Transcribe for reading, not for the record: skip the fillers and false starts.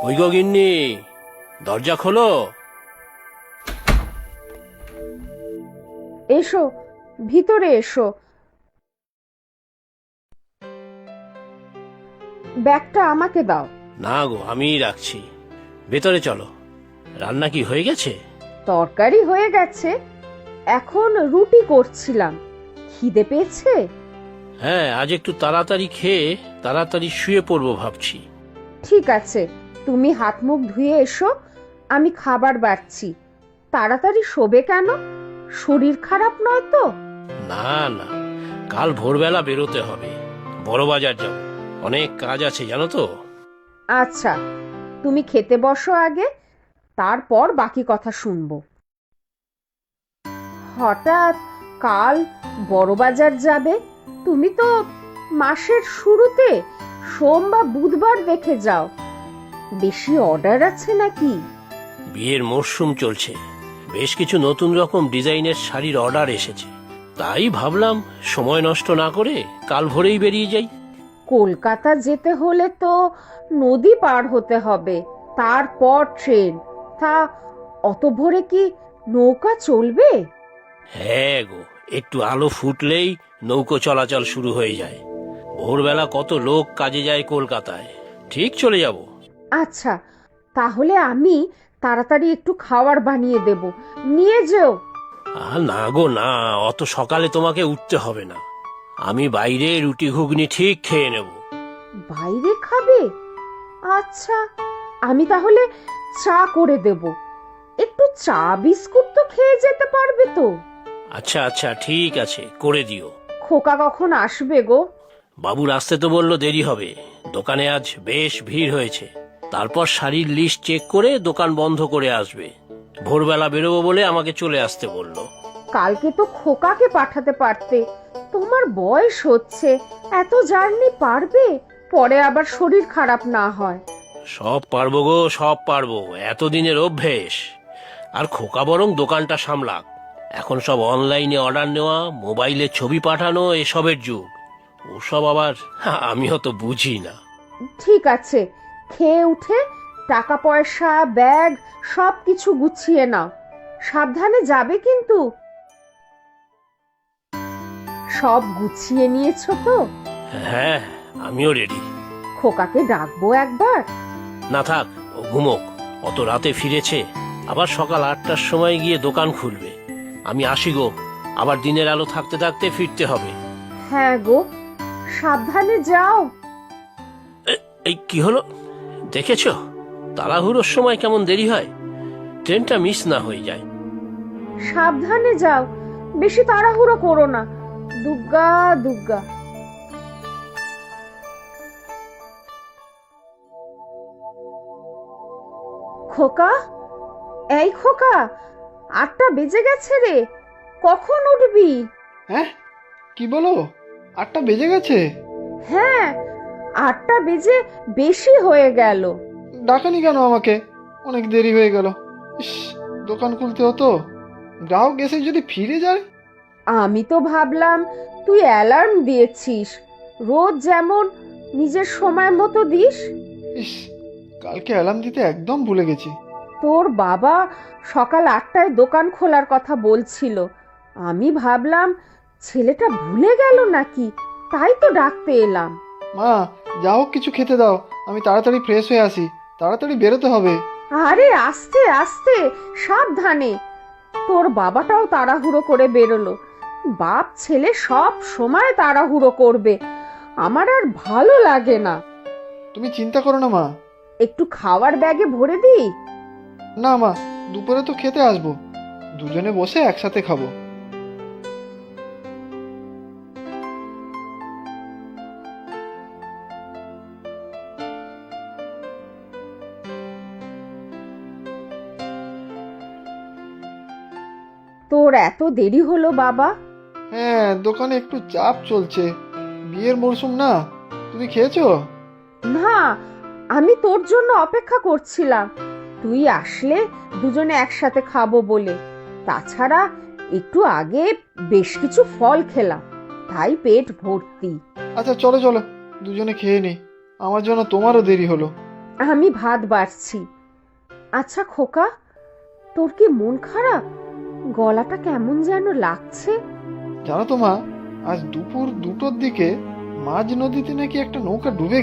ওই গো গিন্নি, দরজা খোলো। এসো, ভিতরে এসো। ব্যাগটা আমাকে দাও। না গো, আমিই রাখছি। ভেতরে চলো। রান্না কি হয়ে গেছে? তরকারি হয়ে গেছে, এখন রুটি করছিলাম। খিদে পেয়েছে? হ্যাঁ, আজ একটু তাড়াতাড়ি খেয়ে তাড়াতাড়ি শুয়ে পড়বো ভাবছি। ঠিক আছে, তুমি হাত মুখ ধুয়ে এসো, আমি খাবার বাড়ছি। তাড়াতাড়ি শোবে কেন? শরীর খারাপ নয় তো? না না, কাল ভোরবেলা বেরোতে হবে, বড় বাজার যাব। অনেক কাজ আছে জানো তো। আচ্ছা, তুমি খেতে বসো আগে, তারপর বাকি কথা শুনবো। হঠাৎ কাল বড় বাজার যাবে? তুমি তো মাসের শুরুতে সোম বা বুধবার দেখে যাও। বেশি অর্ডার আছে নাকি? বিয়ের মরশুম চলছে, বেশ কিছু নতুন রকম ডিজাইনের শাড়ির অর্ডার এসেছে। তাই ভাবলাম সময় নষ্ট না করে কাল ভোরেই বেরিয়ে যাই। কলকাতা যেতে হলে তো নদী পার হতে হবে, তারপর ট্রেন। তা অত ভোরে কি নৌকা চলবে? হ্যাঁ গো, একটু আলো ফুটলেই নৌকো চলাচল শুরু হয়ে যায়। ভোরবেলা কত লোক কাজে যায় কলকাতায়। ঠিক চলে যাব। আচ্ছা, তাহলে আমি তাড়াতাড়ি একটু খাবার বানিয়ে দেব, নিয়ে যেও। না গো না, অত সকালে তোমাকে উঠতে হবে না। আমি বাইরে রুটি ঘুগনি ঠিক খেয়ে নেব। বাইরে খাবে? আচ্ছা, আমি তাহলে চা করে দেব। একটু চা বিস্কুট তো খেয়ে যেতে পারবে তো? আচ্ছা আচ্ছা, ঠিক আছে, করে দিও। খোকা কখন আসবে গো? বাবুর আসতে তো বললো দেরি হবে। দোকানে আজ বেশ ভিড় হয়েছে। তারপর শাড়ির লিস্ট চেক করে দোকান বন্ধ করে আসবে। ভোরবেলা বেরোবো বলে আমাকে চলে আসতে বললো। কালকে তো খোকাকে পাঠাতে পারতে। তোমার বয়স হচ্ছে, এত জার্নি পারবে? পরে আবার শরীর খারাপ না হয়। সব পারবো গো, সব পারবো, এতদিনের অভ্যেস। আর খোকা বরং দোকানটা সামলাক। এখন সব অনলাইনে অর্ডার নেওয়া, মোবাইলে ছবি পাঠানো, এসবের যুগ। ওসব আবার আমিও তো বুঝি না। ঠিক আছে, খেয়ে উঠে টাকা পয়সা ব্যাগ সব কিছু গুছিয়ে নাও। সাবধানে যাবে কিন্তু। সব গুছিয়ে নিয়েছো তো? হ্যাঁ, আমিও রেডি। খোকাকে ডাকবো একবার? না থাক, ও ঘুমোক। অত রাতে ফিরেছে, আবার সকাল 8টার সময় গিয়ে দোকান খুলবে। আমি আসি গো, আবার দিনের আলো থাকতে থাকতে ফিরতে হবে। হ্যাঁ গো, সাবধানে যাও। এই কি হলো দেখেছো? তাড়াহুড়োর সময় কেমন দেরি হয়, ট্রেনটা মিস না হয়ে যায়। সাবধানে যাও, বেশি তাড়াহুড়ো করো না। দুগ্গা দুগ্গা। খোকা, এই খোকা, 8টা বেজে গেছে রে। কখন উঠবি? হ্যাঁ, কি বলো? 8টা বেজে গেছে? হ্যাঁ, 8টা বেজে বেশি হয়ে গেল। ডাকানি কেন আমাকে? অনেক দেরি হয়ে গেল। ইস, দোকান খুলতে হতো। গ্রাহক এসে যদি ফিরে যায়। আমি তো ভাবলাম তুই অ্যালার্ম দিয়েছিস, রোজ যেমন নিজের সময় মতো দিস। ইস, কালকে অ্যালার্ম দিতে একদম ভুলে গেছি। তোর বাবা সকাল 8টায় দোকান খোলার কথা বলছিল। আমি ভাবলাম ছেলেটা ভুলে গেল নাকি, তাই তো ডাকতে এলাম। মা, যা হোক কিছু খেতে দাও, আমি তাড়াতাড়ি ফ্রেশ হয়ে আসি। তাড়াতাড়ি বেরোতে হবে। আরে আস্তে আস্তে, সাবধানে। তোর বাবাটাও তাড়াহুড়ো করে বেরোলো। বাপ ছেলে সব সময় তাড়াহুড়ো করবে, আমার আর ভালো লাগে না। তুমি চিন্তা করো না মা। একটু খাওয়ার ব্যাগে ভরে দিই? না মা, দুপুরে তো খেতে আসবো, দুজনে বসে একসাথে খাবো। তোর এত দেরি হলো বাবা? হ্যাঁ, দোকানে একটু চাপ চলছে। বিয়ের মরশুম না। তুমি খেয়েছো? না, আমি তোর জন্য অপেক্ষা করছিলাম। তুই আসলে দুজনে একসাথে খাবো বলে। তাছাড়া একটু আগে বেশ কিছু ফল খেলাম। তাই পেট ভর্তি। আচ্ছা চলো চলো, দুজনে খেয়ে নি, আমার জন্য তোমারও দেরি হলো। আমি ভাত বাড়ছি। আচ্ছা খোকা, তোর কি মন খারাপ? গলাটা কেমন যেন লাগছে। জানো তো মা, আজ দুপুর 2টোর দিকে মাঝ নদীতে নাকি একটা নৌকা ডুবে